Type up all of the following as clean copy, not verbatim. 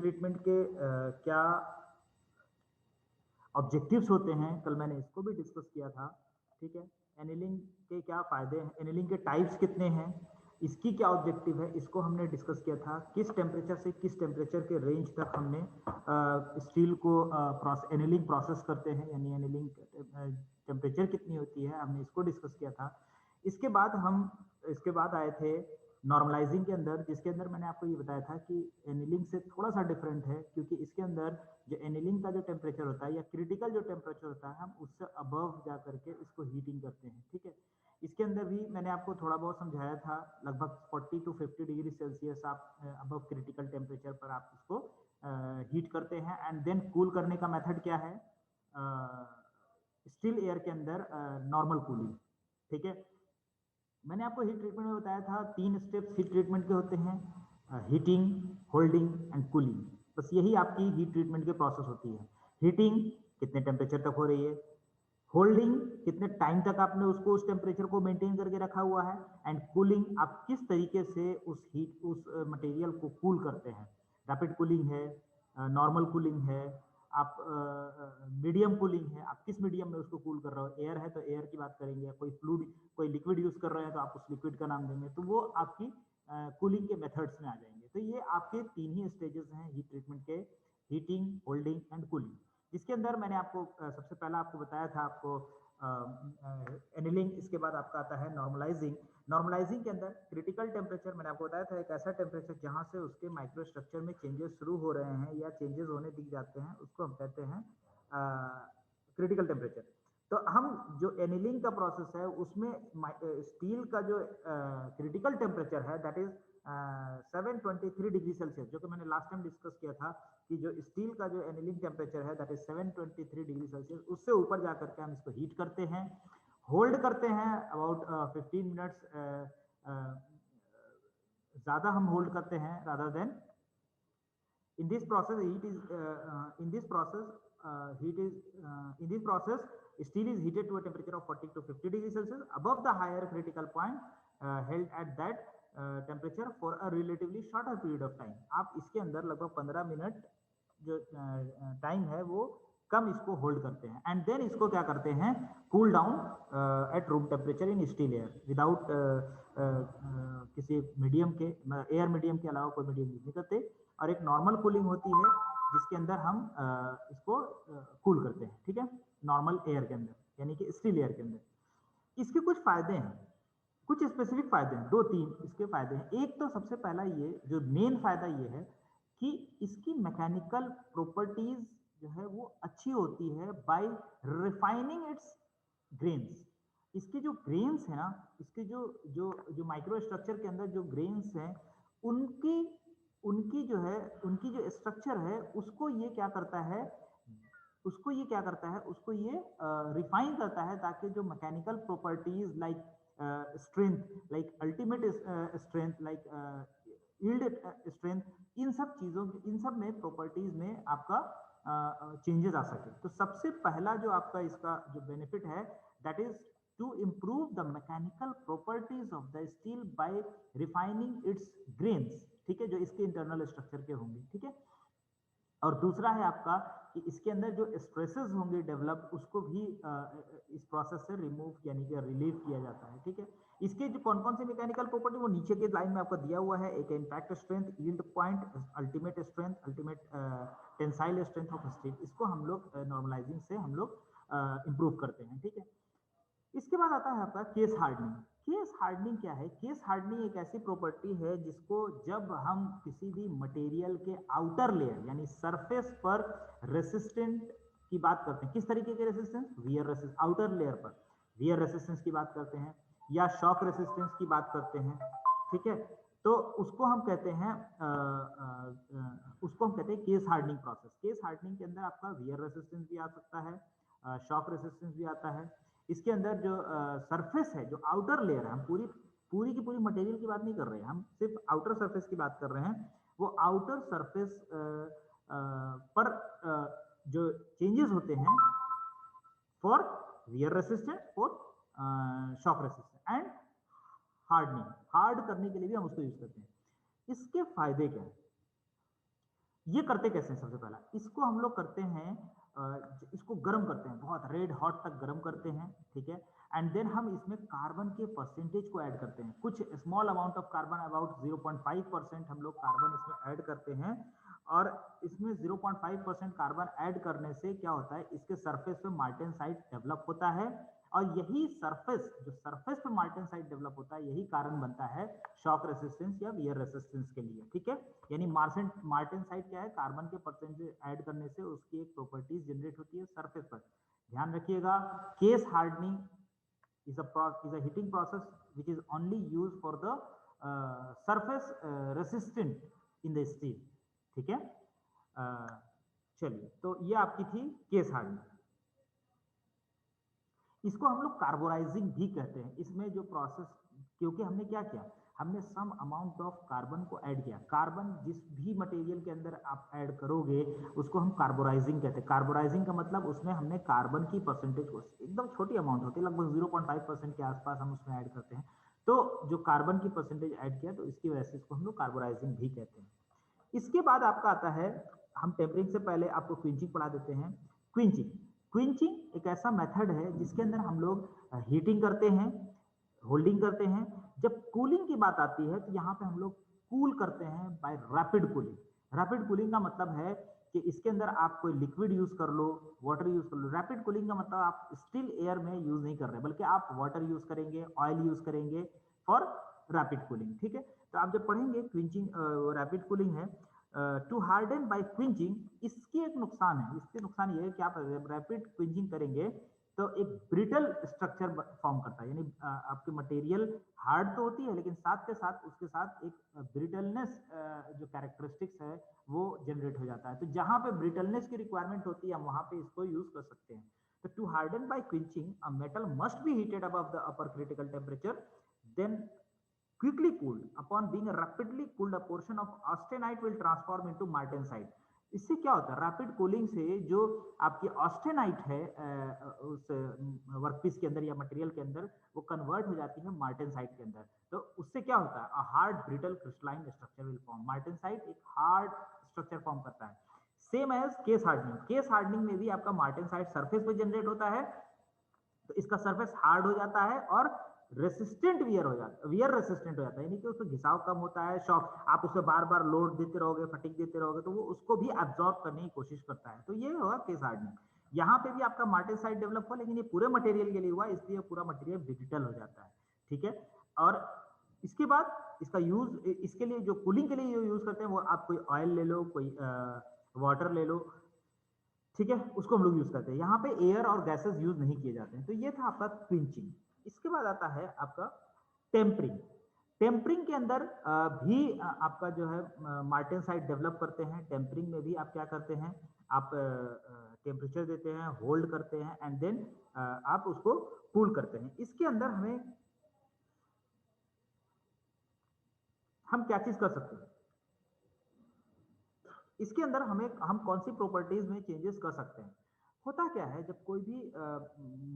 Treatment के क्या objectives होते हैं, कल मैंने इसको भी डिस्कस किया था। ठीक है, एनिलिंग के क्या फायदे हैं, एनिलिंग के टाइप्स कितने हैं, इसकी क्या ऑब्जेक्टिव है, इसको हमने डिस्कस किया था। किस टेम्परेचर से किस टेम्परेचर के रेंज तक हमने स्टील को एनिलिंग प्रोसेस करते हैं, यानी एनिलिंग टेम्परेचर कितनी होती है, हमने इसको डिस्कस किया था। इसके बाद आए थे नॉर्मलाइजिंग के अंदर, जिसके अंदर मैंने आपको ये बताया था कि एनिलिंग से थोड़ा सा डिफरेंट है, क्योंकि इसके अंदर जो एनिलिंग का जो टेम्परेचर होता है या क्रिटिकल जो टेम्परेचर होता है, हम उससे अबव जा करके इसको हीटिंग करते हैं। ठीक है, इसके अंदर भी मैंने आपको थोड़ा बहुत समझाया था, लगभग 40 to 50 डिग्री सेल्सियस आप अबव क्रिटिकल टेम्परेचर पर आप इसको हीट करते हैं। एंड देन कूल करने का मेथड क्या है स्टील एयर के अंदर, नॉर्मल कूलिंग। ठीक है, मैंने आपको हीट ट्रीटमेंट में बताया था 3 स्टेप्स हीट ट्रीटमेंट के होते हैं, हीटिंग, होल्डिंग एंड कूलिंग। बस यही आपकी हीट ट्रीटमेंट की प्रोसेस होती है। हीटिंग कितने टेम्परेचर तक हो रही है, होल्डिंग कितने टाइम तक आपने उसको उस टेम्परेचर को मेंटेन करके रखा हुआ है, एंड कूलिंग आप किस तरीके से उस मटेरियल को कूल करते हैं। रैपिड कूलिंग है, नॉर्मल कूलिंग है, आप मीडियम कूलिंग है, आप किस मीडियम में उसको कूल कर रहे हो। एयर है तो एयर की बात करेंगे, कोई फ्लूइड कोई लिक्विड यूज कर रहे हैं तो आप उस लिक्विड का नाम देंगे। तो वो आपकी कूलिंग के मेथड्स में आ जाएंगे। तो ये आपके 3 ही स्टेजेस हैं हीट ट्रीटमेंट के, हीटिंग, होल्डिंग एंड कूलिंग। जिसके अंदर मैंने आपको सबसे पहला आपको बताया था आपको एनिलिंग, इसके बाद आपका आता है नॉर्मलाइजिंग। नॉर्मलाइजिंग के अंदर क्रिटिकल टेम्परेचर मैंने आपको बताया था, एक ऐसा टेम्परेचर जहां से उसके माइक्रो स्ट्रक्चर में चेंजेस शुरू हो रहे हैं या चेंजेस होने दिख जाते हैं, उसको हम कहते हैं क्रिटिकल टेम्परेचर। तो हम जो एनिलिंग का प्रोसेस है उसमें स्टील का जो क्रिटिकल टेम्परेचर है दैट इज 723 डिग्री सेल्सियस, जो कि मैंने लास्ट टाइम डिस्कस किया था कि जो स्टील का जो एनिलिंग टेम्परेचर है दैट इज 723 डिग्री सेल्सियस, उससे ऊपर जाकर के हम इसको हीट करते हैं, होल्ड करते हैं अबाउट 15 मिनट्स, ज्यादा हम होल्ड करते हैं rather than in this process heat is in this process heat is in this process steel is heated to a temperature of 40 to 50 degrees celsius above the higher critical point, held at that temperature for a relatively shorter period of time। आप इसके अंदर लगभग 15 minute जो time है वो कम इसको hold करते हैं, एंड देन इसको क्या करते हैं, cool down at room temperature in steel air without किसी मीडियम के, एयर मीडियम के अलावा कोई मीडियम यूज नहीं करते। और एक नॉर्मल कूलिंग होती है जिसके अंदर हम इसको कूल करते हैं। ठीक है, नॉर्मल एयर के अंदर यानी कि स्टील एयर के अंदर। इसके कुछ फायदे हैं, कुछ स्पेसिफिक फायदे हैं, 2-3 इसके फायदे हैं। एक तो सबसे पहला ये जो मेन फायदा ये है कि इसकी मैकेनिकल प्रॉपर्टीज जो है वो अच्छी होती है बाय रिफाइनिंग इट्स ग्रेन्स। इसके जो ग्रेन्स है ना, इसके जो जो जो माइक्रो स्ट्रक्चर के अंदर जो ग्रेन्स हैं, उनकी उनकी जो है उनकी जो स्ट्रक्चर है उसको ये क्या करता है, उसको ये रिफाइन करता है, ताकि जो mechanical properties like strength, like ultimate strength, like yield strength, इन सब चीजों, इन सब में प्रॉपर्टीज में आपका चेंजेस आ सके। तो सबसे पहला जो आपका इसका जो बेनिफिट है that is to improve the mechanical properties of the steel by refining its grains। ठीक है, जो इसके इंटरनल स्ट्रक्चर के होंगे। ठीक है, और दूसरा है आपका कि इसके अंदर जो स्ट्रेसेस होंगे डेवलप, उसको भी इस प्रोसेस से रिमूव यानी कि रिलीव किया जाता है। ठीक है, इसके जो कौन कौन से मैकेनिकल प्रॉपर्टी वो नीचे के लाइन में आपको दिया हुआ है। एक impact strength, yield point, ultimate strength, ultimate tensile strength of steel, इसको हम लोग नॉर्मलाइजिंग से हम लोग इंप्रूव करते हैं। ठीक है, इसके बाद आता है आपका केस हार्डनिंग। केस हार्डनिंग क्या है? केस हार्डनिंग एक ऐसी प्रॉपर्टी है जिसको जब हम किसी भी मटेरियल के आउटर लेयर यानी सरफेस पर रेसिस्टेंट की बात करते हैं, किस तरीके के resistance, wear resistance, outer layer पर वियर रेसिस्टेंस की बात करते हैं या शॉक रेसिस्टेंस की बात करते हैं। ठीक है, तो उसको हम कहते हैं case hardening process. Case hardening के अंदर आपका वियर रेसिस्टेंस भी आ सकता है, शॉक रेसिस्टेंस भी आता है। इसके अंदर जो सरफेस है, जो आउटर लेयर है, हम पूरी की पूरी मटेरियल की बात नहीं कर रहे हैं, हम सिर्फ आउटर सरफेस की बात कर रहे हैं। वो आउटर सरफेस पर जो चेंजेस होते हैं for wear resistant, for shock resistant and hardening, hard करने के लिए भी हम उसको यूज करते हैं। इसके फायदे क्या है? ये करते कैसे हैं? सबसे पहला इसको हम लोग करते हैं, इसको गर्म करते हैं, बहुत रेड हॉट तक गर्म करते हैं, ठीक है। एंड देन हम इसमें कार्बन के परसेंटेज को ऐड करते हैं, कुछ small amount of carbon, about 0.5% हम लोग कार्बन इसमें ऐड करते हैं। और इसमें 0.5% कार्बन ऐड करने से क्या होता है, इसके सरफेस पे मार्टेनसाइट डेवलप होता है। और यही सरफेस, जो सरफेस पे मार्टेनसाइट डेवलप होता है, यही कारण बनता है शॉक रेसिस्टेंस या वियर रेसिस्टेंस के लिए, ठीक है। यानी मार्टेनसाइट क्या है, कार्बन के परसेंटेज ऐड करने से उसकी एक प्रॉपर्टीज जनरेट होती है सरफेस पर। ध्यान रखिएगा, case hardening is a heating process which is only used for the surface resistant in the steel, ठीक है। चलिए, तो ये आपकी थी केस हार्डनिंग। इसको हम लोग कार्बोराइजिंग भी कहते हैं। इसमें जो प्रोसेस, क्योंकि हमने क्या किया, हमने सम अमाउंट ऑफ कार्बन को ऐड किया। कार्बन जिस भी मटेरियल के अंदर आप ऐड करोगे उसको हम कार्बोराइजिंग कहते हैं। कार्बोराइजिंग का मतलब उसमें हमने कार्बन की परसेंटेज को, एकदम छोटी अमाउंट होती है, लगभग 0.5% के आसपास हम उसमें ऐड करते हैं। तो जो कार्बन की परसेंटेज ऐड किया, तो इसकी वजह से इसको हम लोग कार्बोराइजिंग भी कहते हैं। इसके बाद आपका आता है, हम टेम्परिंग से पहले आपको क्विंचिंग पढ़ा देते हैं। क्विंचिंग क्विंचिंग एक ऐसा मेथड है जिसके अंदर हम लोग हीटिंग करते हैं, होल्डिंग करते हैं। जब कूलिंग की बात आती है तो यहाँ पे हम लोग कूल करते हैं by rapid cooling. Rapid cooling का मतलब है कि इसके अंदर आप कोई लिक्विड यूज कर लो, वाटर यूज कर लो। रैपिड कूलिंग का मतलब आप स्टिल एयर में यूज नहीं कर रहे, बल्कि आप वाटर यूज करेंगे, ऑयल यूज करेंगे फॉर रैपिड कूलिंग, ठीक है। तो आप जब पढ़ेंगे क्विंचिंग, रैपिड कूलिंग है टू हार्डन बाय क्विंचिंग, इसकी एक नुकसान है। इसके नुकसान ये है कि आप रैपिड क्विंचिंग करेंगे तो एक ब्रिटल स्ट्रक्चर फॉर्म करता है, यानी आपकी मटेरियल हार्ड तो होती है, लेकिन साथ के साथ उसके साथ एक ब्रिटलनेस जो कैरेक्टरिस्टिक्स है वो जनरेट हो जाता है। तो जहां पे ब्रिटलनेस की रिक्वायरमेंट होती है, हम वहां पे इसको यूज कर सकते हैं। तो to harden by quenching a metal must be heated above the upper critical temperature, then quickly cooled. Upon being rapidly cooled, a portion of austenite will transform into martensite. इससे क्या होता है, रैपिड कूलिंग से जो आपकी austenite है उस workpiece के अंदर या मटेरियल के अंदर, वो कन्वर्ट हो जाती है मार्टेनसाइट के अंदर। तो उससे क्या होता है, a hard brittle crystalline structure will form. Martensite एक हार्ड स्ट्रक्चर फॉर्म करता है। Same as case hardening. Case hardening में भी आपका मार्टेनसाइट सरफेस पे जनरेट होता है, तो इसका सरफेस हार्ड हो जाता है और रेसिस्टेंट वियर हो जाता है, वियर रेसिस्टेंट हो जाता है, यानी कि उसमें घिसाव कम होता है। शॉक, आप उसे बार बार लोड देते रहोगे, फटिक देते रहोगे, तो वो उसको भी एब्जॉर्ब करने की कोशिश करता है। तो ये होगा केस हार्डनिंग। यहाँ पे भी आपका मार्टेनसाइट डेवलप हुआ, लेकिन ये पूरे मटेरियल के लिए हुआ, इसलिए पूरा मटेरियल डिजिटल हो जाता है, ठीक है। और इसके बाद इसका यूज, इसके लिए जो कूलिंग के लिए जो यूज करते हैं, वो आप कोई ऑयल ले लो, कोई वाटर ले लो, ठीक है, उसको हम लोग यूज करते हैं। यहाँ पे एयर और गैसेस यूज नहीं किए जाते हैं। तो ये था आपका क्विंचिंग। इसके बाद आता है आपका टेम्परिंग। टेम्परिंग के अंदर भी आपका जो है मार्टेनसाइट डेवलप करते हैं। टेम्परिंग में भी आप क्या करते हैं, आप टेम्परेचर देते हैं, होल्ड करते हैं, एंड देन आप उसको कूल करते हैं। इसके अंदर हम क्या चीज कर सकते हैं, इसके अंदर हम कौन सी प्रॉपर्टीज में चेंजेस कर सकते हैं। होता क्या है, जब कोई भी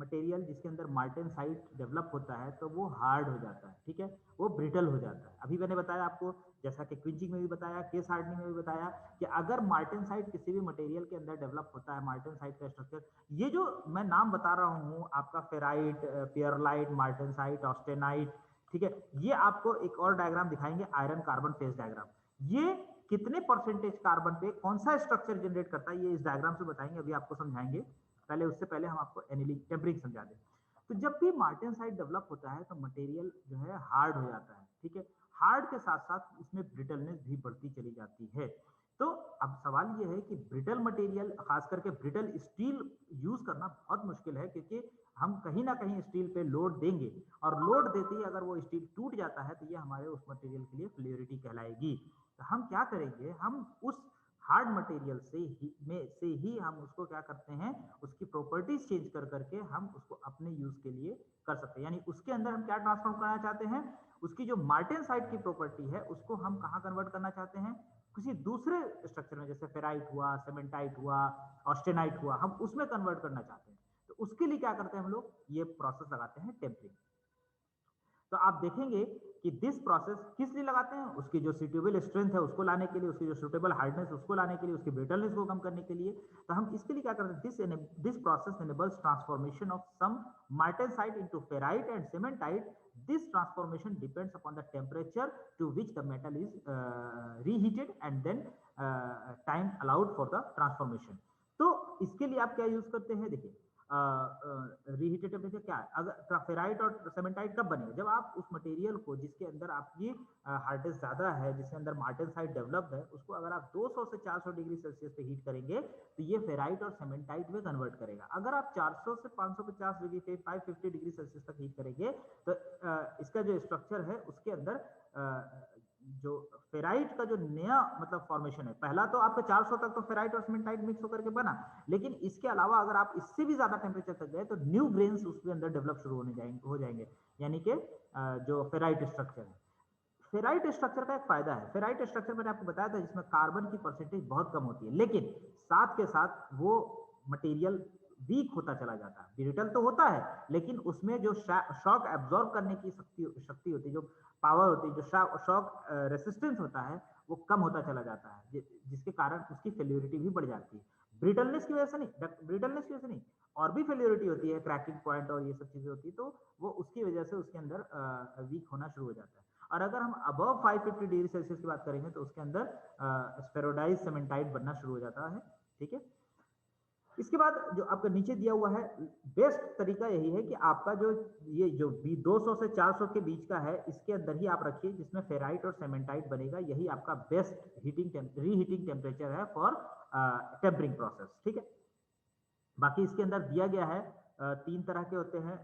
मटेरियल जिसके अंदर मार्टेनसाइट डेवलप होता है तो वो हार्ड हो जाता है, ठीक है, वो ब्रिटल हो जाता है। अभी मैंने बताया आपको, जैसा कि क्विंचिंग में भी बताया, केस हार्डनिंग में भी बताया, कि अगर मार्टेनसाइट किसी भी मटेरियल के अंदर डेवलप होता है, मार्टेनसाइट का स्ट्रक्चर, ये जो मैं नाम बता रहा हूँ आपका, फेराइट, पियरलाइट, मार्टेनसाइट, ऑस्टेनाइट, ठीक है, ये आपको एक और डायग्राम दिखाएंगे, आयरन कार्बन फेज डायग्राम। ये कितने परसेंटेज कार्बन पे कौन सा स्ट्रक्चर जनरेट करता है, ये इस डायग्राम से बताएंगे, अभी आपको समझाएंगे। पहले उससे पहले हम आपको एनिलिंग टेम्परिंग समझा दें। तो जब भी मार्टेनसाइट डेवलप होता है तो मटेरियल जो है हार्ड हो जाता है, ठीक है। हार्ड के साथ साथ उसमें ब्रिटलनेस भी बढ़ती चली जाती है। तो अब सवाल ये है कि ब्रिटल मटेरियल, खास करके ब्रिटल स्टील यूज करना बहुत मुश्किल है, क्योंकि हम कहीं ना कहीं स्टील पे लोड देंगे, और लोड देते ही अगर वो स्टील टूट जाता है तो ये हमारे उस मटेरियल के लिए फ्लेरिटी कहलाएगी। तो हम क्या करेंगे, हम उस हार्ड मटेरियल से ही हम उसको क्या करते हैं, उसकी प्रॉपर्टीज चेंज कर करके हम उसको अपने यूज के लिए कर सकते हैं। यानी उसके अंदर हम क्या ट्रांसफॉर्म करना चाहते हैं, उसकी जो मार्टेनसाइट की प्रॉपर्टी है उसको हम कहाँ कन्वर्ट करना चाहते हैं, किसी दूसरे स्ट्रक्चर में, जैसे फेराइट हुआ, सीमेंटाइट हुआ, ऑस्टेनाइट हुआ, हम उसमें कन्वर्ट करना चाहते हैं। तो उसके लिए क्या करते हैं हम लोग, ये प्रोसेस लगाते हैं टेम्परिंग। तो आप देखेंगे कि दिस प्रोसेस किस लिए लगाते हैं, उसकी जो सूटेबल स्ट्रेंथ है उसको लाने के लिए, उसकी जो सूटेबल हार्डनेस उसको लाने के लिए, उसकी ब्रिटलनेस को कम करने के लिए। तो हम इसके लिए क्या करते हैं, this process enables transformation of some martensite into ferrite and cementite. This transformation depends upon the temperature to which the metal is reheated and then time allowed for the transformation. तो इसके लिए आप क्या यूज करते हैं, देखिए reheated temperature क्या है, अगर फेराइट और सेमेंटाइट कब बनेगा, जब आप उस मटेरियल को जिसके अंदर आपकी हार्डनेस ज्यादा है, जिसके अंदर मार्टेनसाइट डेवलप्ड है, उसको अगर आप 200 से 400 डिग्री सेल्सियस पे हीट करेंगे तो ये फेराइट और सेमेंटाइट में कन्वर्ट करेगा। अगर आप 400 से 550 डिग्री पे 550 डिग्री सेल्सियस तक हीट करेंगे तो इसका जो स्ट्रक्चर है उसके अंदर जो फेराइट का जो नया मतलब फॉर्मेशन है, पहला तो आपका 400 तक तो फेराइट और सीमेंटाइट मिक्स होकर के बना, लेकिन इसके अलावा अगर आप इससे भी ज्यादा टेम्परेचर तक गए तो न्यू ग्रेन्स उसके अंदर डेवलप शुरू हो जाएंगे, यानी कि जो फेराइट स्ट्रक्चर है। फेराइट स्ट्रक्चर का एक फायदा है, फेराइट स्ट्रक्चर मैंने आपको बताया था जिसमें कार्बन की परसेंटेज बहुत कम होती है, लेकिन साथ के साथ वो मटेरियल वीक होता चला जाता है। ब्रिटल तो होता है लेकिन उसमें जो शॉक एब्जॉर्ब करने की शक्ति होती है, जो पावर होती है, जो शॉक रेसिस्टेंस होता है वो कम होता चला जाता है, जिसके कारण उसकी फेल्योरिटी भी बढ़ जाती है। ब्रिटलनेस की वजह से नहीं, ब्रिटलनेस की वजह से नहीं, और भी फेल्योरिटी होती है, क्रैकिंग पॉइंट और ये सब चीजें होती है, तो वो उसकी वजह से उसके अंदर वीक होना शुरू हो जाता है। और अगर हम अबव 550 डिग्री सेल्सियस की बात करेंगे तो उसके अंदर स्फेरोडाइज सेमेंटाइट बनना शुरू हो जाता है। ठीक है, इसके बाद जो आपका नीचे दिया हुआ है, बेस्ट तरीका यही है कि आपका जो ये जो 200 से 400 के बीच का है इसके अंदर ही आप रखिए, जिसमें फेराइट और सेमेंटाइट बनेगा, यही आपका बेस्ट रीहीटिंग टेम्परेचर है फॉर टेम्परिंग प्रोसेस। ठीक है, बाकी इसके अंदर दिया गया है तीन तरह के होते हैं,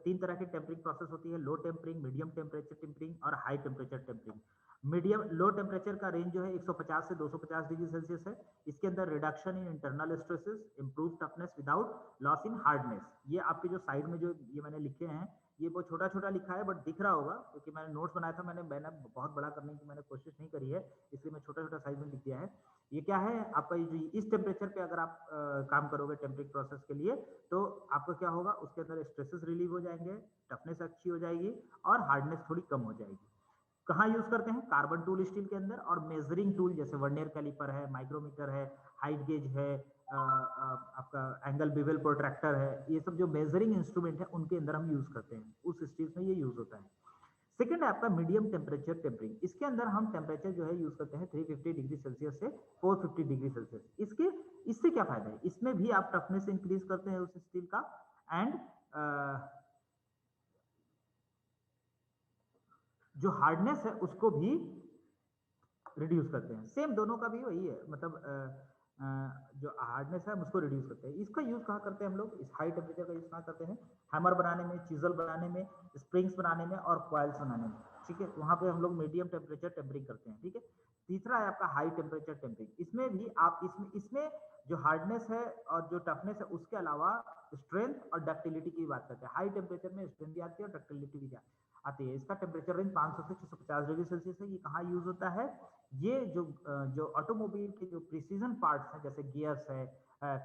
तीन तरह की टेम्परिंग प्रोसेस होती है, low tempering, medium temperature tempering और high temperature tempering. Medium low temperature का रेंज जो है 150 से 250 डिग्री सेल्सियस है। इसके अंदर reduction in internal stresses, improve toughness without loss in hardness. ये आपके जो साइड में जो ये मैंने लिखे हैं, ये बहुत छोटा छोटा लिखा है बट दिख रहा होगा क्योंकि मैंने नोट्स बनाया था, मैंने बहुत बड़ा करने की मैंने कोशिश नहीं करी है, इसलिए मैं छोटा छोटा साइज में लिख दिया है। ये क्या है आपका, ये इस टेम्परेचर पे अगर आप काम करोगे टेम्परिंग प्रोसेस के लिए तो आपका क्या होगा, उसके अंदर स्ट्रेसेस रिलीव हो जाएंगे, टफनेस अच्छी हो जाएगी और हार्डनेस थोड़ी कम हो जाएगी। कहाँ यूज करते हैं, कार्बन टूल स्टील के अंदर, और मेजरिंग टूल जैसे वर्नियर कैलिपर है, माइक्रोमीटर है, हाइट गेज है, आपका एंगल बिवेल प्रोट्रैक्टर है, ये सब जो मेजरिंग इंस्ट्रूमेंट है उनके अंदर हम यूज करते हैं, उस स्टील में ये यूज होता है। सेकेंड है आपका मीडियम टेम्परेचर टेम्परिंग, इसके अंदर हम टेम्परेचर जो है यूज करते हैं 350 डिग्री सेल्सियस से 450 डिग्री सेल्सियस। इससे क्या फायदा है, इसमें भी आप टफनेस इंक्रीज करते हैं उस स्टील का, एंड जो हार्डनेस है उसको भी रिड्यूस करते हैं। सेम दोनों का भी वही है, मतलब जो हार्डनेस है हम उसको रिड्यूस करते हैं। इसका यूज कहाँ करते हैं हम लोग, इस हाई टेम्परेचर का यूज कहाँ करते हैं, हैमर बनाने में, चिजल बनाने में, स्प्रिंग्स बनाने में और कॉइल्स बनाने में। ठीक है, वहां पे हम लोग मीडियम टेम्परेचर टेम्परिंग करते हैं। ठीक है, तीसरा है आपका हाई टेम्परेचर टेम्परिंग, इसमें भी आप इसमें जो हार्डनेस है और जो टफनेस है उसके अलावा स्ट्रेंथ और डक्टिलिटी की बात करते हैं। हाई टेम्परेचर में स्ट्रेंथ भी आती है और डक्टिलिटी भी आती है। इसका टेम्परेचर रेंज 500 से 650 डिग्री सेल्सियस है। ये कहाँ यूज होता है, ये जो ऑटोमोबाइल के जो प्रिसीजन पार्ट्स हैं जैसे गियर्स है,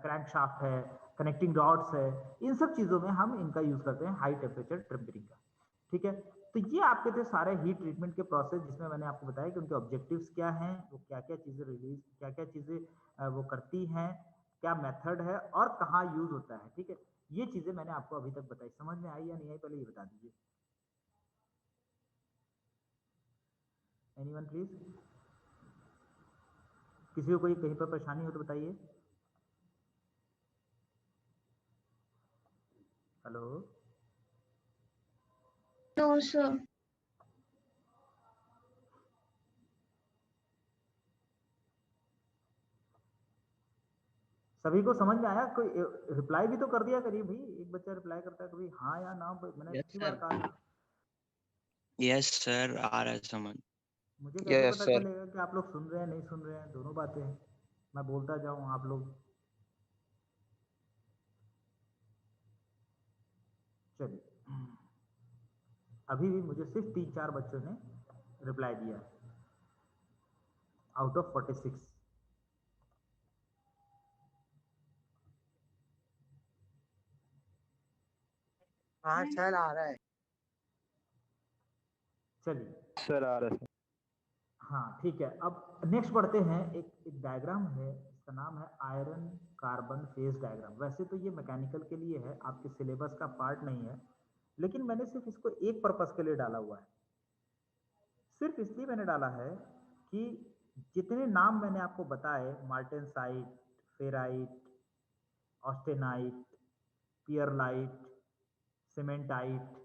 क्रैंकशाफ्ट है, कनेक्टिंग रॉड्स है, इन सब चीजों में हम इनका यूज करते हैं हाई टेम्परेचर टेम्परिंग का। ठीक है, तो ये आपके थे सारे हीट ट्रीटमेंट के प्रोसेस, जिसमें मैंने आपको बताया कि उनके ऑब्जेक्टिव्स क्या हैं, वो क्या क्या चीजें वो करती हैं, क्या मेथड है और कहाँ यूज होता है। ठीक है, ये चीजें मैंने आपको अभी तक बताई, समझ में आई या नहीं आई पहले ये बता दीजिए। एनीवन प्लीज, किसी को कोई कहीं पर परेशानी हो तो बताइए। Hello, no sir. सभी को समझ में आया, कोई रिप्लाई भी तो कर दिया करिए भाई, एक बच्चा रिप्लाई करता है कभी हाँ या ना, मैंने यस कितनी बार सर, कहा था। यस सर, आ रहा है समझ। मुझे कैसे यस पता सर। चलेगा कि आप लोग सुन रहे हैं नहीं सुन रहे हैं, दोनों बातें हैं, मैं बोलता जाऊं आप लोग। चलिए, अभी भी मुझे सिर्फ 3-4 बच्चों ने रिप्लाई दिया आउट ऑफ 46। हाँ सर, आ रहा है। चलिए सर आ रहा है। हाँ ठीक है, अब नेक्स्ट बढ़ते हैं। एक डायग्राम है, इसका नाम है आयरन कार्बन फेज डायग्राम। वैसे तो ये मैकेनिकल के लिए है, आपके सिलेबस का पार्ट नहीं है, लेकिन मैंने सिर्फ इसको एक पर्पस के लिए डाला हुआ है। सिर्फ इसलिए मैंने डाला है कि जितने नाम मैंने आपको बताए, मार्टेनसाइट, फेराइट, ऑस्टेनाइट, पियरलाइट, सीमेंटाइट,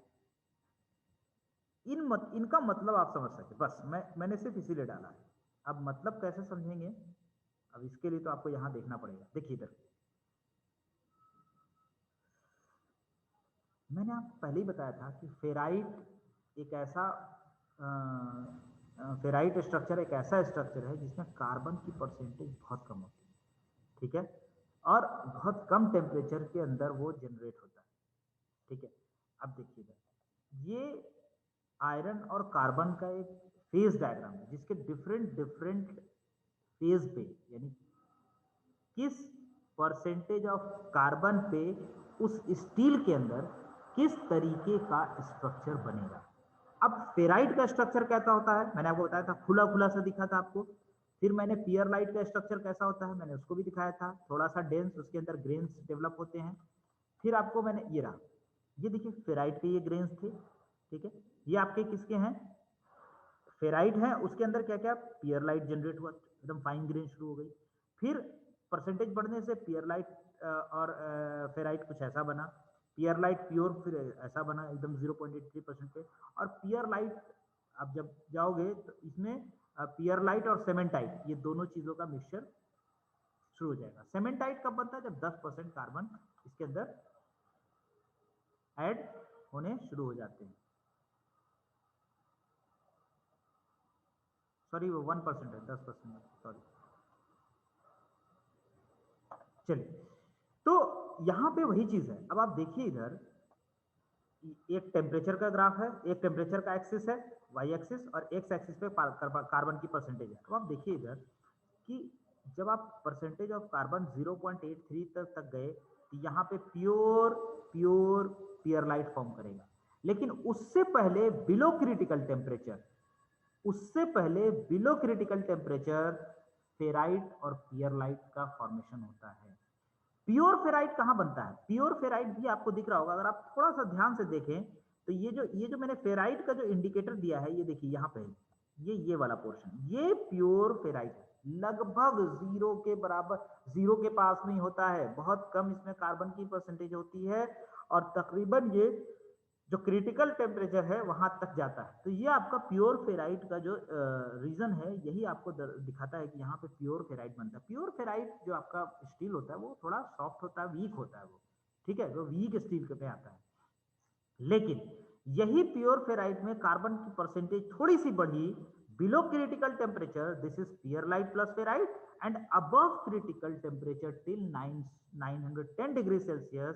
इनका मतलब आप समझ सके, बस मैंने सिर्फ इसीलिए डाला है। अब मतलब कैसे समझेंगे, अब इसके लिए तो आपको यहां देखना पड़ेगा। देखिए इधर मैंने आपको पहले ही बताया था कि फेराइट एक ऐसा फेराइट स्ट्रक्चर एक ऐसा स्ट्रक्चर है जिसमें कार्बन की परसेंटेज बहुत कम होती है, ठीक है, और बहुत कम टेम्परेचर के अंदर वो जनरेट होता है, ठीक है। अब देखिए इधर ये आयरन और कार्बन का एक फेज डायग्राम है, जिसके डिफरेंट डिफरेंट फेज पे, यानी किस परसेंटेज ऑफ कार्बन पे उस स्टील के अंदर किस तरीके का स्ट्रक्चर बनेगा। अब फेराइट का स्ट्रक्चर कैसा होता है, मैंने आपको बताया था, खुला खुला सा दिखा था आपको। फिर मैंने पियरलाइट का स्ट्रक्चर कैसा होता है, मैंने उसको भी दिखाया था, थोड़ा सा डेंस, उसके अंदर ग्रेन्स डेवलप होते हैं। फिर आपको मैंने ये रहा, ये देखिए फेराइट के ये ग्रेन्स थे, ठीक है। ये आपके किसके हैं, फेराइट है, उसके अंदर क्या क्या पियरलाइट जनरेट हुआ, एकदम फाइन ग्रेन शुरू हो गई। फिर परसेंटेज बढ़ने से पियरलाइट और फेराइट कुछ ऐसा बना, पियरलाइट प्योर फिर ऐसा बना एकदम 0.83% पे। और पियरलाइट आप जब जाओगे तो इसमें पियरलाइट और सेमेंटाइट, ये दोनों चीजों का मिक्सचर शुरू हो जाएगा। सेमेंटाइट कब बनता है, जब 10% कार्बन इसके अंदर ऐड होने शुरू हो जाते हैं। सॉरी वो 1% है, 10%, सॉरी। चलिए, तो यहां पे वही चीज है। अब आप देखिए इधर एक टेम्परेचर का ग्राफ है, एक टेम्परेचर का एक्सिस है वाई एक्सिस, और एक्स एक्सिस पे कार्बन की परसेंटेज है। तो आप देखिए इधर कि जब आप परसेंटेज ऑफ कार्बन 0.83 तक गए तो यहाँ पे प्योर प्योर पियरलाइट फॉर्म करेगा। लेकिन उससे पहले बिलो क्रिटिकल टेम्परेचर, उससे पहले बिलो क्रिटिकल टेम्परेचर फेराइट और पियरलाइट का फॉर्मेशन होता है। प्योर फेराइट कहां बनता है, प्योर फेराइट भी आपको दिख रहा होगा, अगर आप थोड़ा सा ध्यान से देखें तो ये जो मैंने फेराइट का जो इंडिकेटर दिया है, ये देखिए यहां पे ये वाला पोर्शन, ये प्योर फेराइट है। लगभग जीरो के बराबर, जीरो के पास में होता है, बहुत कम इसमें कार्बन की परसेंटेज होती है, और तकरीबन ये जो क्रिटिकल टेम्परेचर है वहां तक जाता है। तो ये आपका प्योर फेराइट का जो रीजन है, यही आपको दिखाता है कि यहाँ पे प्योर फेराइट बनता है। प्योर फेराइट जो आपका स्टील होता है वो थोड़ा सॉफ्ट होता है, वीक होता है वो, ठीक है, वो वीक स्टील पे आता है। लेकिन यही प्योर फेराइट में कार्बन की परसेंटेज थोड़ी सी बढ़ी below critical temperature, this is पियरलाइट plus ferrite, and above critical temperature till 910 degree Celsius,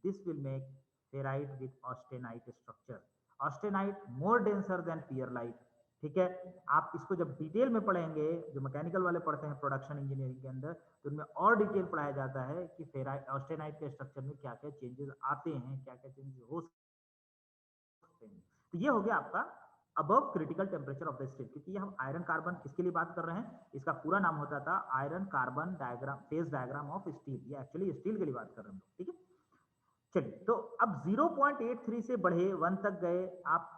this will make ferrite with austenite structure. Austenite more denser then पियरलाइट, ठीक है। आप इसको जब डिटेल में पढ़ेंगे, जो मैकेनिकल वाले पढ़ते हैं प्रोडक्शन इंजीनियरिंग के अंदर, तो उनमें और डिटेल पढ़ाया जाता है कि फेराइट ऑस्टेनाइट के स्ट्रक्चर में क्या क्या चेंजेस आते हैं, क्या क्या चेंजेस हो सकते हैं। तो ये हो गया आपका above critical temperature of the steel. क्योंकि हम आयरन कार्बन किसके लिए बात कर रहे हैं, इसका पूरा नाम होता था iron carbon diagram, phase diagram of steel. ये एक्चुअली स्टील के लिए बात कर रहे हैं, ठीक है। चलिए, तो अब 0.83 से बढ़े 1 तक गए, आप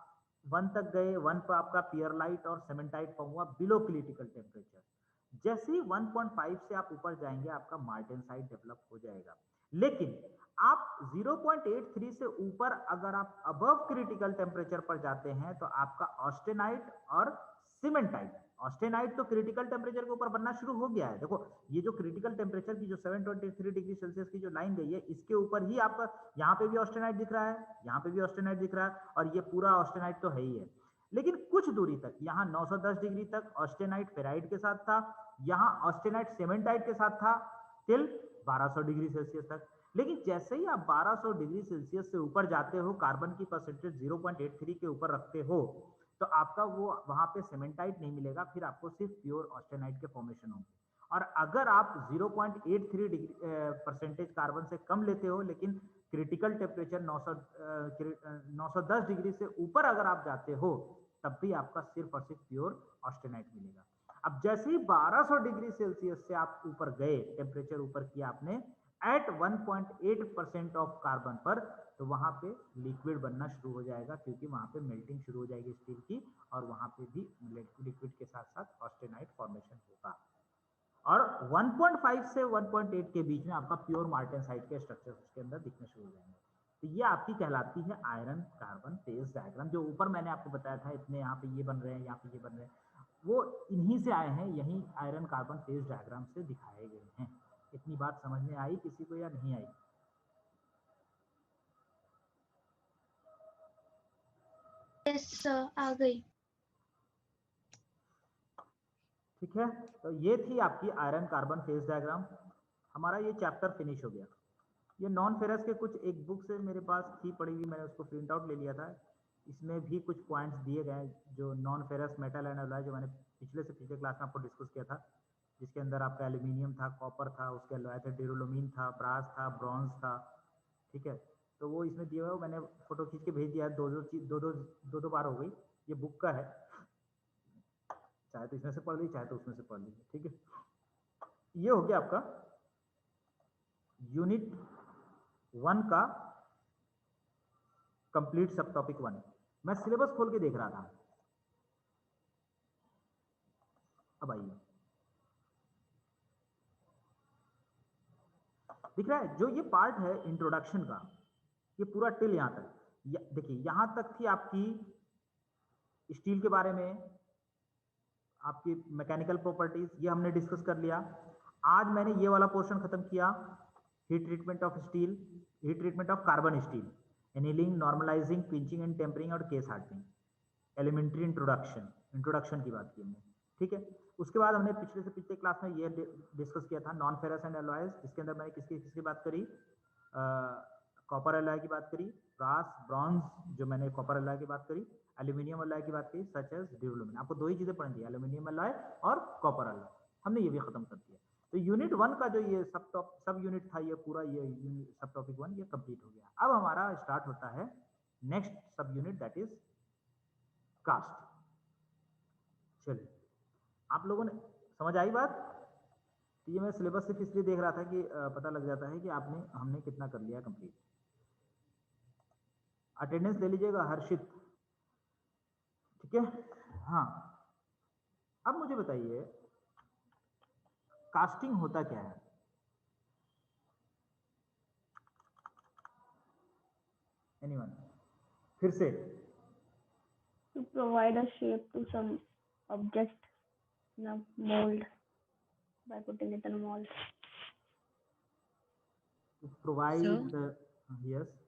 1 तक गए, 1 पर आपका पियरलाइट और सीमेंटाइट फॉर्म हुआ बिलो क्रिटिकल टेम्परेचर। जैसे ही 1.5 से आप ऊपर जाएंगे आपका मार्टेनसाइट डेवलप हो जाएगा। लेकिन आप 0.83 से ऊपर अगर आप अबव क्रिटिकल टेम्परेचर पर जाते हैं तो आपका ऑस्टेनाइट और सीमेंटाइट, ऑस्टेनाइट तो क्रिटिकल टेम्परेचर के ऊपर बनना शुरू हो गया है। देखो ये जो क्रिटिकल टेम्परेचर की जो 723 डिग्री सेल्सियस की जो लाइन गई है, इसके ऊपर ही आपका यहाँ पे भी ऑस्टेनाइट दिख रहा है, यहाँ पे भी ऑस्टेनाइट दिख रहा है, और ये पूरा ऑस्टेनाइट तो है ही है। लेकिन कुछ दूरी तक, यहाँ 910 डिग्री तक ऑस्टेनाइट फेराइट के साथ था, यहाँ ऑस्टेनाइट सीमेंटाइट के साथ था टिल 1200 डिग्री सेल्सियस तक। लेकिन जैसे ही आप 1200 डिग्री सेल्सियस से ऊपर जाते हो, कार्बन की परसेंटेज 0.83 के ऊपर रखते हो, तो आपका वो वहां पे सीमेंटाइट नहीं मिलेगा, फिर आपको सिर्फ प्योर ऑस्टेनाइट के फॉर्मेशन होंगे। और अगर आप 0.83 डिग्री परसेंटेज कार्बन से कम लेते हो, लेकिन क्रिटिकल टेम्परेचर 910 डिग्री से ऊपर अगर आप जाते हो, तब भी आपका सिर्फ और सिर्फ प्योर ऑस्टेनाइट मिलेगा। अब जैसे ही 1200 डिग्री सेल्सियस से आप ऊपर गए, टेम्परेचर ऊपर किया आपने एट 1.8% ऑफ कार्बन पर, तो वहां पे लिक्विड बनना शुरू हो जाएगा, क्योंकि वहां पे मेल्टिंग शुरू हो जाएगी स्टील की, और वहां पे भी लिक्विड के साथ साथ ऑस्टेनाइट फॉर्मेशन होगा। और 1.5 से 1.8 के बीच में आपका प्योर मार्टेनसाइट के स्ट्रक्चर उसके अंदर दिखने शुरू हो जाएंगे। तो ये आपकी कहलाती है आयरन कार्बन फेज डायग्राम। जो ऊपर मैंने आपको बताया था, इतने यहाँ पे ये बन रहे हैं, यहाँ पे ये बन रहे हैं, वो इन्हीं से आए हैं, यही आयरन कार्बन फेज डायग्राम से दिखाए गए हैं। इतनी बात समझ में आई किसी को या नहीं आई? यस सर, आ गई। ठीक है, तो ये थी आपकी आयरन कार्बन फेज डायग्राम। हमारा ये चैप्टर फिनिश हो गया। ये नॉन फेरस के कुछ एक बुक से मेरे पास थी पड़ी हुई, मैंने उसको प्रिंट आउट ले लिया था। इसमें भी कुछ पॉइंट्स दिए गए जो non ferrous metal and alloy, जो मैंने पिछले से पिछले क्लास में आपको डिस्कस किया था, जिसके अंदर आपका एल्यूमिनियम था, कॉपर था, उसके अलॉय थे ड्यूरोलोमीन था, ब्रास था, ब्रॉन्ज था। ठीक है, तो वो इसमें दिया हुआ, मैंने फोटो खींच के भेज दिया है। दो बार हो गई। ये बुक का है, चाहे तो इसमें से पढ़ लीजिए, चाहे तो उसमें से पढ़ लीजिए। ठीक है, ये हो गया आपका यूनिट 1 का कंप्लीट सब टॉपिक 1। मैं सिलेबस खोल के देख रहा था। अब आइए, दिख रहा है जो ये पार्ट है इंट्रोडक्शन का, ये पूरा टिल यहां तक, देखिए यहां तक थी आपकी स्टील के बारे में, आपकी मैकेनिकल प्रॉपर्टीज, ये हमने डिस्कस कर लिया। आज मैंने ये वाला पोर्शन खत्म किया, heat treatment of steel, heat treatment of carbon steel, annealing, normalizing, pinching and tempering और केस हार्डनिंग, एलिमेंट्री इंट्रोडक्शन की बात की हमने। ठीक है, उसके बाद हमने पिछले से पिछले क्लास में ये डिस्कस किया था नॉन फेरस एंड एलॉयज, जिसके अंदर मैंने किसकी बात करी, कॉपर एलॉय की बात करी, ब्रास, ब्रॉन्ज, जो मैंने कॉपर एलॉय की बात करी, एल्यूमिनियम एलॉय की बात करी, सच एज ड्यूरोलोमीन। आपको दो ही चीजें पढ़नी, एल्यूमिनियम एलॉय और कॉपर एलॉय, हमने ये भी खत्म कर दिया। तो यूनिट 1 का जो ये सब यूनिट था, ये पूरा ये सब टॉपिक 1 ये कंप्लीट हो गया। अब हमारा स्टार्ट होता है नेक्स्ट सब यूनिट, दैट इज कास्ट। चलिए, आप लोगों ने समझ आई बात? तो ये मैं सिलेबस सिर्फ इसलिए देख रहा था कि पता लग जाता है कि हमने कितना कर लिया कंप्लीट। अटेंडेंस ले लीजिएगा हर्षित, ठीक है? हाँ, अब मुझे बताइए कास्टिंग होता क्या है? एनीवन? फिर से to provide a shape to some object in a mold by putting it in a mold. to provide Sir? the yes,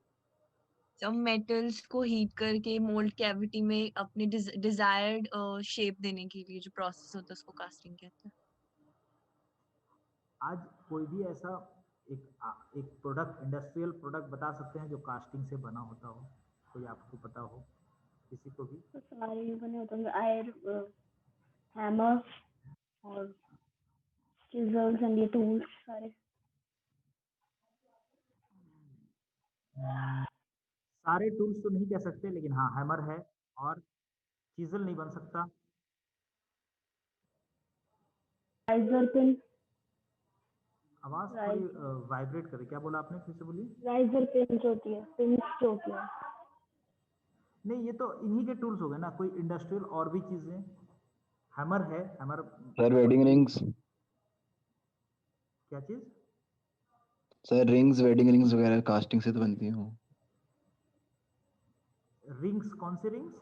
सब मेटल्स को हीट करके मोल्ड कैविटी में अपने डिजायर्ड शेप देने के लिए जो प्रोसेस होता है उसको कास्टिंग कहते हैं। आज कोई भी ऐसा एक प्रोडक्ट, इंडस्ट्रियल प्रोडक्ट बता सकते हैं जो कास्टिंग से बना होता हो? कोई आपको पता हो किसी को भी? तो सारे बने होते हैं, आयर, हैमर और चिजल्स एंड ये टूल्स सारे। सारे टूल्स तो नहीं कह सकते, लेकिन हाँ हैमर है, और चीजल नहीं बन सकता। राइजर पिन, आवाज थोड़ी वाइब्रेट करे, क्या बोला आपने? फिर से बोलिए। राइजर पिन जो होती है, पिन जो होती है। नहीं, ये तो इन्हीं के टूल्स हो गए ना, कोई इंडस्ट्रियल और भी चीजें। हैमर है, हैमर। Sir wedding rings. क्या चीज? सर रिंग्स, वेडिंग रिंग्स वगैरह कास्टिंग से तो बनती हैं। रिंग्स? कौन सी रिंग्स?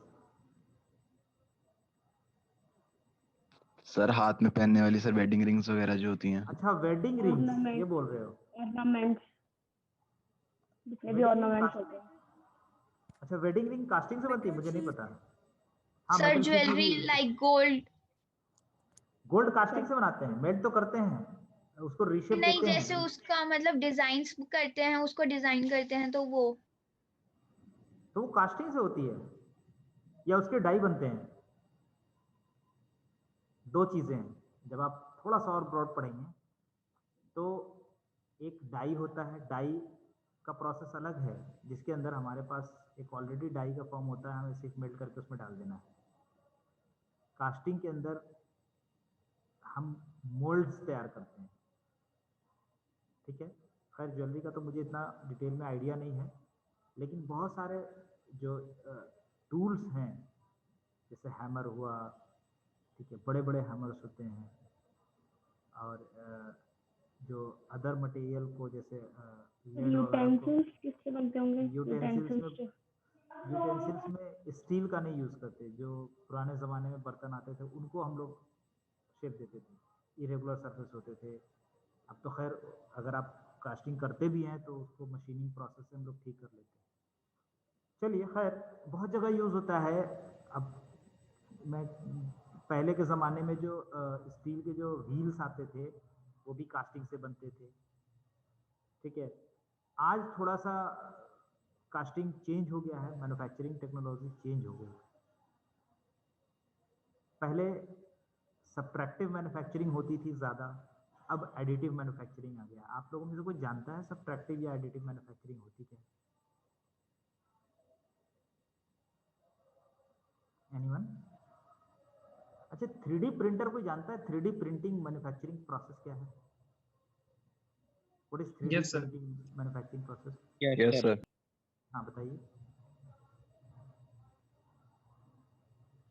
सर हाथ में पहनने वाली सर वेडिंग रिंग्स वगैरह जो होती हैं। अच्छा, वेडिंग रिंग्स Ornament. ये बोल रहे हो? ऑर्नामेंट्स, जितने भी Wedding ring ऑर्नामेंट्स casting? होते हैं। अच्छा, वेडिंग रिंग कास्टिंग से बनती है? मुझे नहीं पता। हाँ, सर मेटल शीट में ज्वेलरी भी लाइक गोल्ड, गोल्ड कास्टिंग से बनाते हैं, मेल्ट तो करते हैं, उसको रीशेप नहीं देते जैसे हैं, उसका मतलब डिजाइन्स करते हैं, उसको डिजाइन करते हैं, तो वो तो वो कास्टिंग से होती है, या उसके डाई बनते हैं। दो चीजें हैं, जब आप थोड़ा सा और ब्रॉड पढ़ेंगे तो एक डाई होता है, डाई का प्रोसेस अलग है, जिसके अंदर हमारे पास एक ऑलरेडी डाई का फॉर्म होता है, हमें सिर्फ मेल्ट करके उसमें डाल देना है। कास्टिंग के अंदर हम मोल्ड्स तैयार करते हैं, ठीक है। खैर ज्वेलरी का तो मुझे इतना डिटेल में आइडिया नहीं है, लेकिन बहुत सारे जो टूल्स हैं जैसे हैमर हुआ, ठीक है, बड़े बड़े हैमर्स होते हैं, और जो अदर मटेरियल को जैसे lead वगैरह को यूटेंसिल्स किससे बनते होंगे? यूटेंसिल्स यूटेंसिल्स में यूटेंसिल्स में स्टील का नहीं यूज़ करते। जो पुराने ज़माने में बर्तन आते थे उनको हम लोग शेप देते थे, इरेगुलर सरफेस होते थे। अब तो खैर अगर आप कास्टिंग करते भी हैं तो उसको मशीनिंग प्रोसेस से हम लोग ठीक कर लेते हैं। चलिए खैर, बहुत जगह यूज़ होता है। अब मैं पहले के ज़माने में जो स्टील के जो व्हील्स आते थे वो भी कास्टिंग से बनते थे, ठीक है। आज थोड़ा सा कास्टिंग चेंज हो गया है, मैन्युफैक्चरिंग टेक्नोलॉजी चेंज हो गई। पहले सब्ट्रैक्टिव मैन्युफैक्चरिंग होती थी ज़्यादा, अब एडिटिव मैन्युफैक्चरिंग आ गया। आप लोगों में से कोई जानता है सब्ट्रैक्टिव या एडिटिव मैन्युफैक्चरिंग होती क्या? एनीवन? अच्छा, 3D प्रिंटर कोई जानता है 3D प्रिंटिंग मैन्युफैक्चरिंग प्रोसेस क्या है? What is 3D Yes, sir. Printing manufacturing process? Yes sir. हाँ बताइए।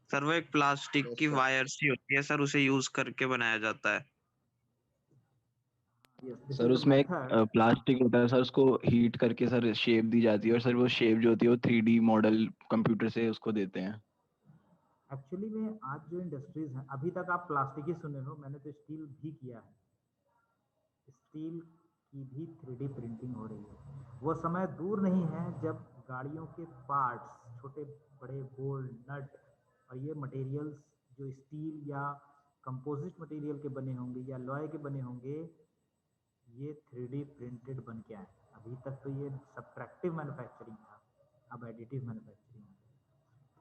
सर वो एक प्लास्टिक Yes, की sir. वायर सी होती है सर, उसे यूज करके बनाया जाता है। Yes, this sir is a उसमें एक method. प्लास्टिक होता है सर, उसको हीट करके सर शेप दी जाती है, और सर वो शेप जो होती है वो 3D मॉडल कंप्यूटर से उसको देते हैं। एक्चुअली में आज जो इंडस्ट्रीज हैं, अभी तक आप प्लास्टिक ही सुने हो, मैंने तो स्टील भी किया है। स्टील की भी 3D प्रिंटिंग हो रही है। वो समय दूर नहीं है जब गाड़ियों के पार्ट्स, छोटे बड़े बोल्ट, नट और ये मटेरियल्स जो स्टील या कंपोजिट मटेरियल के बने होंगे या लॉय के बने होंगे, ये 3D प्रिंटेड बन के आए। अभी तक तो ये सब्ट्रैक्टिव मैन्युफैक्चरिंग था, अब एडिटिव मैन्युफैक्चरिंग है।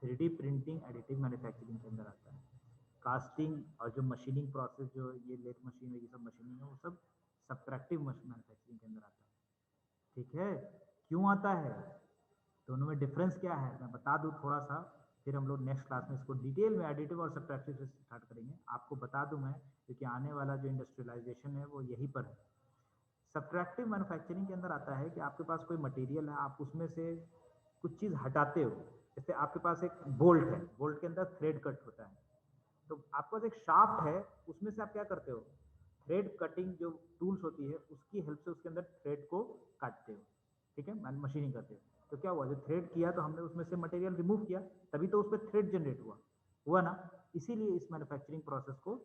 3D प्रिंटिंग एडिटिव मैन्युफैक्चरिंग के अंदर आता है। कास्टिंग और जो मशीनिंग प्रोसेस, जो ये लेथ मशीन ये सब मशीनिंग है, वो सब सब्ट्रैक्टिव मैन्युफैक्चरिंग के अंदर आता है, ठीक है। क्यों आता है, दोनों में डिफरेंस क्या है, मैं बता दूं थोड़ा सा, फिर हम लोग नेक्स्ट क्लास में इसको डिटेल में एडिटिव और सब्ट्रैक्टिव से स्टार्ट करेंगे। आपको बता दूं मैं, क्योंकि आने वाला जो इंडस्ट्रियलाइजेशन है वो यहीं पर है। सब्ट्रैक्टिव मैन्युफैक्चरिंग के अंदर आता है कि आपके पास कोई मटेरियल है, आप उसमें से कुछ चीज़ हटाते हो। जैसे आपके पास एक बोल्ट है, बोल्ट के अंदर थ्रेड कट होता है, तो आपके पास एक शाफ्ट है, उसमें से आप क्या करते हो, थ्रेड कटिंग जो टूल्स होती है उसकी हेल्प से उसके अंदर थ्रेड को काटते हो, ठीक है, मशीनिंग करते हो। तो क्या हुआ, जो थ्रेड किया तो हमने उसमें से मटेरियल रिमूव किया, तभी तो उस पर थ्रेड जनरेट हुआ ना। इसीलिए इस मैन्युफैक्चरिंग प्रोसेस को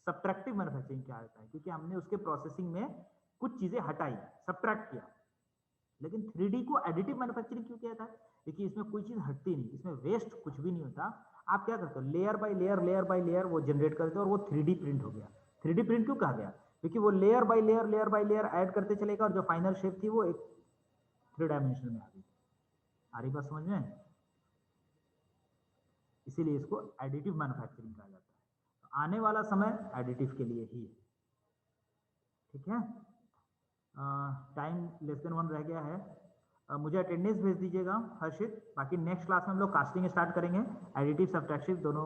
सब्ट्रैक्टिव मैन्युफैक्चरिंग कहा जाता है, क्योंकि हमने उसके प्रोसेसिंग में कुछ चीज़ें हटाई, सब्ट्रैक्ट किया। लेकिन 3D को एडिटिव मैन्युफैक्चरिंग क्यों किया था, क्योंकि इसमें कोई चीज़ हटती नहीं, इसमें वेस्ट कुछ भी नहीं होता। आप क्या करते हो, लेयर बाय लेयर वो जनरेट करते हो और वो 3D प्रिंट हो गया। 3D प्रिंट क्यों कहा गया, क्योंकि वो लेयर बाय लेयर ऐड करते चलेगा और जो फाइनल शेप थी वो एक 3 डायमेंशन में आ गई। आ रही बात समझ में? इसीलिए इसको एडिटिव मैन्युफैक्चरिंग कहा जाता है। तो आने वाला समय एडिटिव के लिए ही है, ठीक है। टाइम लेस देन 1 रह गया है। मुझे अटेंडेंस भेज दीजिएगा हर्षित। बाकी नेक्स्ट क्लास में हम लोग कास्टिंग स्टार्ट करेंगे, एडिटिव सब्ट्रैक्टिव दोनों